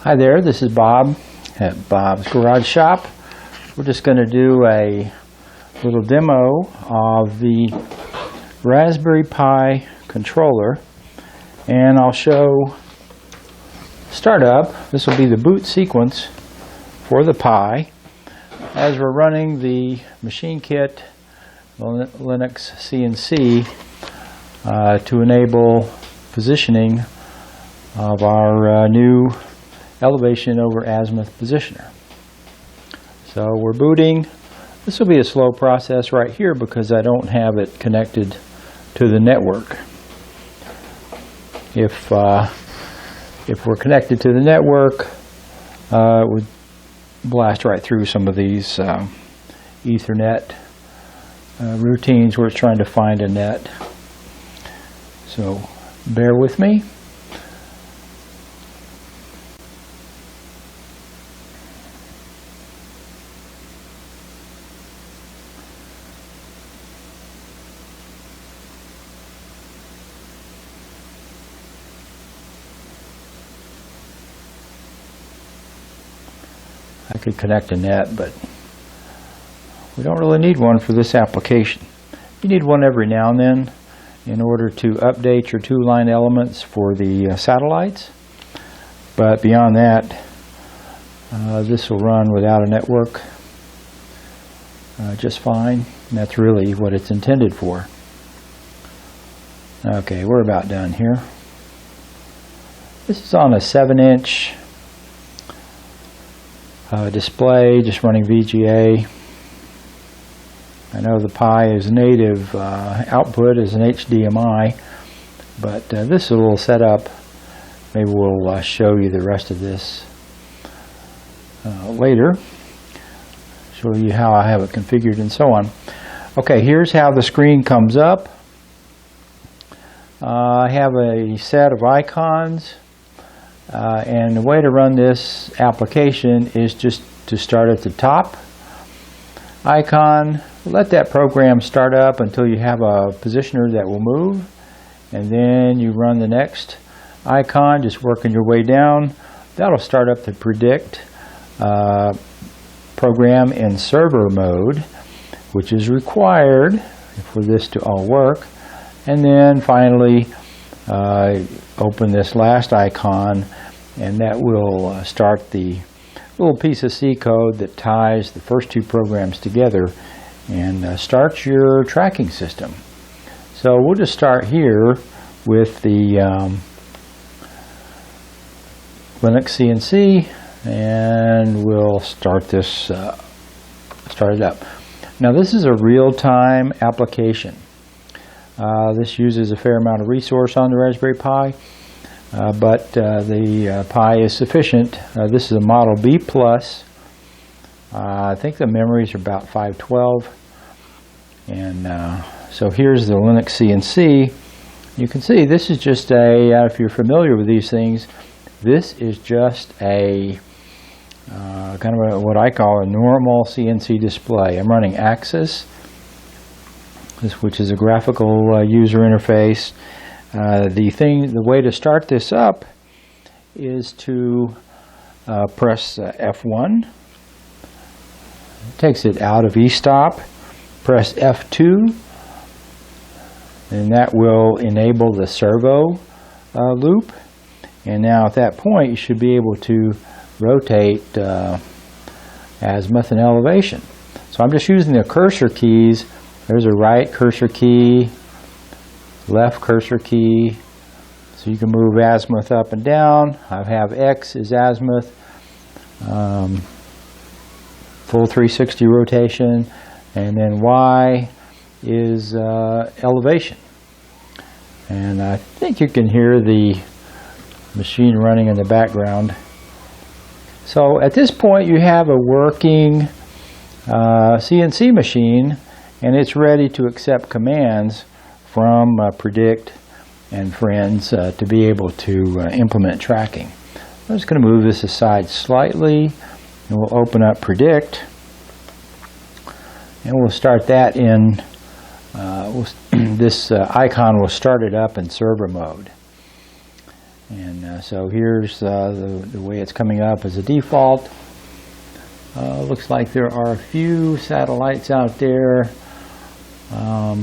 Hi there, this is Bob at Bob's Garage Shop. We're just going to do a little demo of the Raspberry Pi controller, and I'll show startup. This will be the boot sequence for the Pi as we're running the machine kit Linux CNC to enable positioning of our new elevation over azimuth positioner. So we're booting. This will be a slow process right here because I don't have it connected to the network. If we're connected to the network, it would blast right through some of these Ethernet routines where it's trying to find a net. So bear with me. I could connect a net, but we don't really need one for this application. You need one every now and then in order to update your two-line elements for the satellites. But beyond that, this will run without a network just fine. And that's really what it's intended for. Okay, we're about done here. This is on a 7-inch display, just running VGA. I know the Pi is native output is an HDMI, but this is a little setup. Maybe we'll show you the rest of this later. Show you how I have it configured and so on. Okay, here's how the screen comes up. I have a set of icons. And the way to run this application is just to start at the top icon, let that program start up until you have a positioner that will move, and then you run the next icon, just working your way down. That'll start up the predict program in server mode, which is required for this to all work. And then finally open this last icon, and that will start the little piece of C code that ties the first two programs together and starts your tracking system. So we'll just start here with the Linux CNC, and we'll start this start it up. Now this is a real-time application. This uses a fair amount of resource on the Raspberry Pi, but the Pi is sufficient. This is a Model B+. I think the memories are about 512. And so here's the Linux CNC. You can see this is just a, if you're familiar with these things, this is just a kind of what I call a normal CNC display. I'm running Axis, which is a graphical user interface. The way to start this up is to press F1. It takes it out of e-stop. Press F2, and that will enable the servo loop. And now at that point you should be able to rotate azimuth and elevation. So I'm just using the cursor keys. There's a right cursor key, left cursor key, so you can move azimuth up and down. I have X is azimuth, full 360 rotation, and then Y is elevation. And I think you can hear the machine running in the background. So at this point you have a working CNC machine, and it's ready to accept commands from Predict and friends to be able to implement tracking. I'm just going to move this aside slightly, and we'll open up Predict, and we'll start that in this icon will start it up in server mode. And so here's the way it's coming up as a default. Looks like there are a few satellites out there. I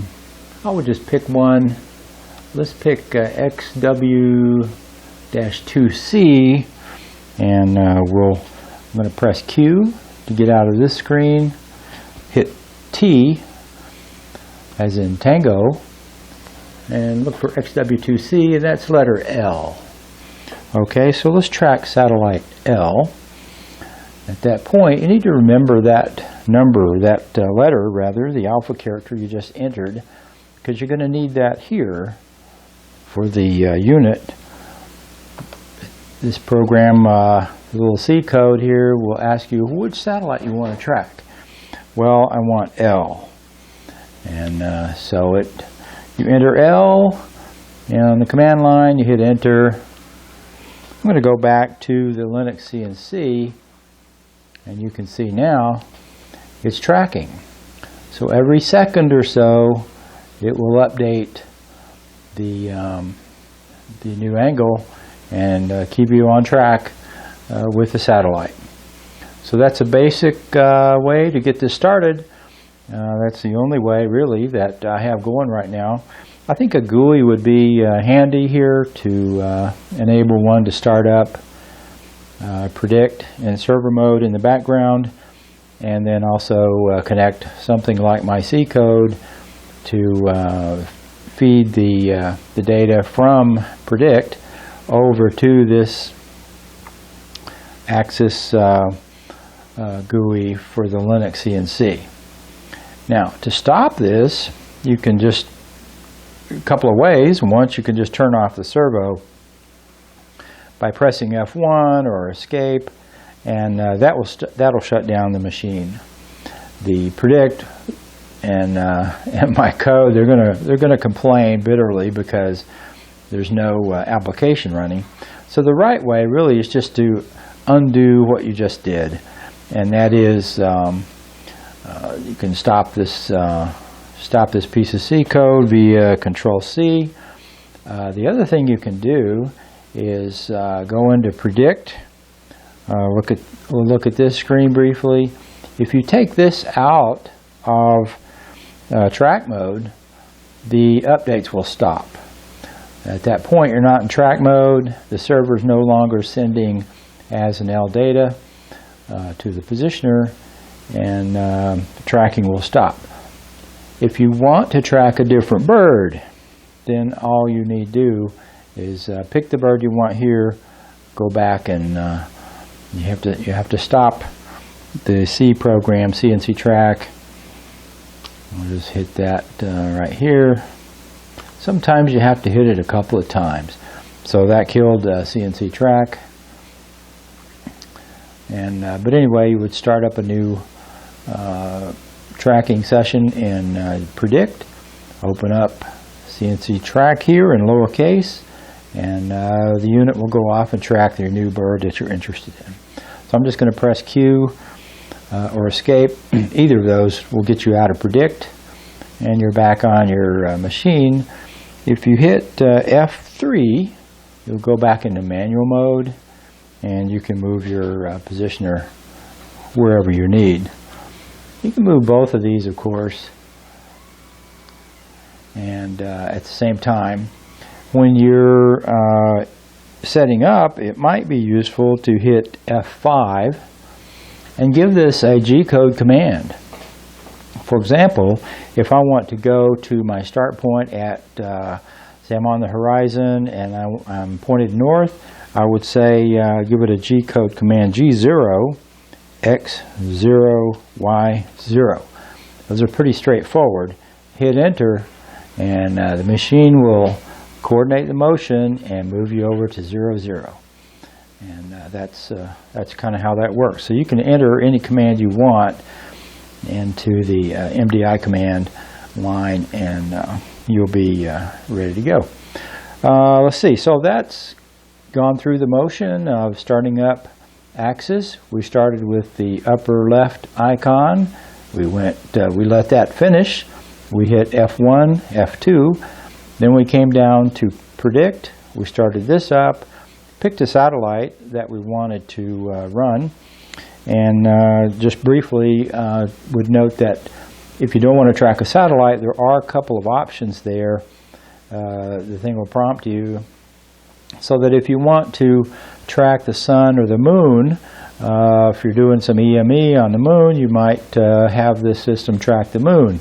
would just pick one. Let's pick XW-2C, and I'm going to press Q to get out of this screen. Hit T as in Tango, and look for XW-2C, and that's letter L. Okay, so let's track satellite L. At that point, you need to remember that number, that letter rather, the alpha character you just entered, because you're going to need that here for the unit. This program, the little C code here, will ask you which satellite you want to track. Well, I want L. And so you enter L, and on the command line you hit enter. I'm going to go back to the Linux CNC, and you can see now it's tracking. So every second or so it will update the new angle and keep you on track with the satellite. So that's a basic way to get this started. That's the only way really that I have going right now. I think a GUI would be handy here to enable one to start up, predict in server mode in the background, and then also connect something like my C code to feed the data from predict over to this Axis GUI for the Linux CNC. Now, to stop this, you can just a couple of ways. Once, you can just turn off the servo by pressing F1 or escape, and that'll shut down the machine. The predict and my code, they're gonna complain bitterly because there's no application running. So the right way really is just to undo what you just did, and that is you can stop this piece of C code via Control C. The other thing you can do is go into predict. We'll look at this screen briefly. If you take this out of track mode, the updates will stop. At that point, you're not in track mode. The server is no longer sending as an L data to the positioner, and the tracking will stop. If you want to track a different bird, then all you need to do is pick the bird you want here, go back, and you have to stop the C program, CNCTRK. I'll just hit that right here. Sometimes you have to hit it a couple of times. So that killed CNCTRK. And but anyway, you would start up a new tracking session in predict, open up CNCTRK here in lowercase, and the unit will go off and track your new bird that you're interested in. So I'm just going to press Q or escape. Either of those will get you out of predict, and you're back on your machine. If you hit F3, you'll go back into manual mode, and you can move your positioner wherever you need. You can move both of these, of course, and at the same time, when you're setting up, it might be useful to hit F5 and give this a G-code command. For example, if I want to go to my start point at, say I'm on the horizon and I'm pointed north, I would say give it a G-code command, G0, X0, Y0. Those are pretty straightforward. Hit enter, and the machine will coordinate the motion and move you over to 0, 0. And that's kind of how that works. So you can enter any command you want into the MDI command line, and you'll be ready to go. Let's see. So that's gone through the motion of starting up Axis. We started with the upper left icon. We let that finish. We hit F1, F2. Then we came down to predict. We started this up. picked a satellite that we wanted to run, and just briefly would note that if you don't want to track a satellite, there are a couple of options there. The thing will prompt you so that if you want to track the sun or the moon, if you're doing some EME on the moon, you might have this system track the moon.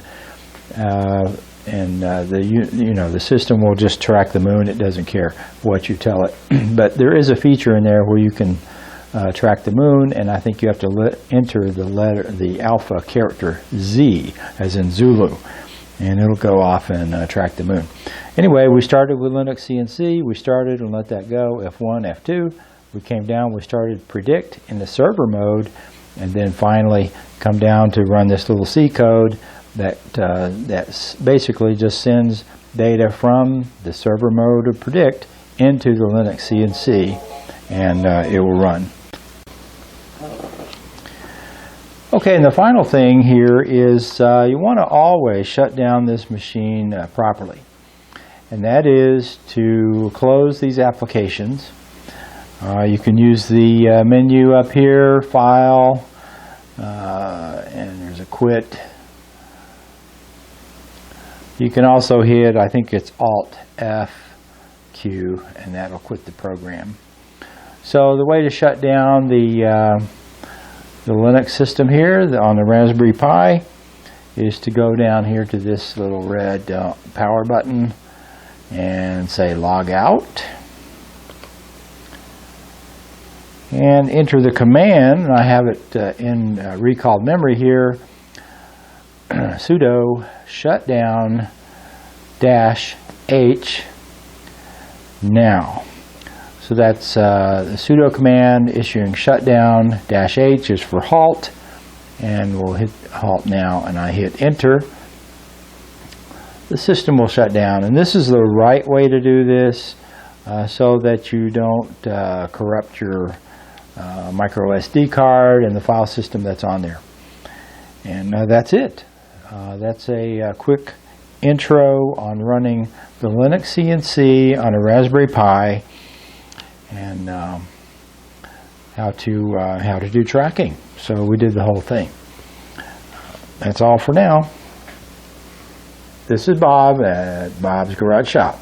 The system will just track the moon. It doesn't care what you tell it. But there is a feature in there where you can track the moon, and I think you have to enter the alpha character Z, as in Zulu, and it'll go off and track the moon. Anyway, we started with Linux CNC. We started and let that go, F1, F2. We came down, we started predict in the server mode, and then finally come down to run this little C code that basically just sends data from the server mode of predict into the Linux CNC, and it will run. Okay, and the final thing here is you want to always shut down this machine properly, and that is to close these applications. You can use the menu up here, File, and there's a Quit. You can also hit, I think it's Alt-F-Q, and that'll quit the program. So the way to shut down the Linux system here on the Raspberry Pi is to go down here to this little red power button and say log out. And enter the command, and I have it in recalled memory here, sudo shutdown -h now. So that's the sudo command issuing shutdown -h is for halt, and we'll hit halt now, and I hit enter. The system will shut down, and this is the right way to do this so that you don't corrupt your micro SD card and the file system that's on there. And that's it. That's a quick intro on running the Linux CNC on a Raspberry Pi, and how to do tracking. So we did the whole thing. That's all for now. This is Bob at Bob's Garage Shop.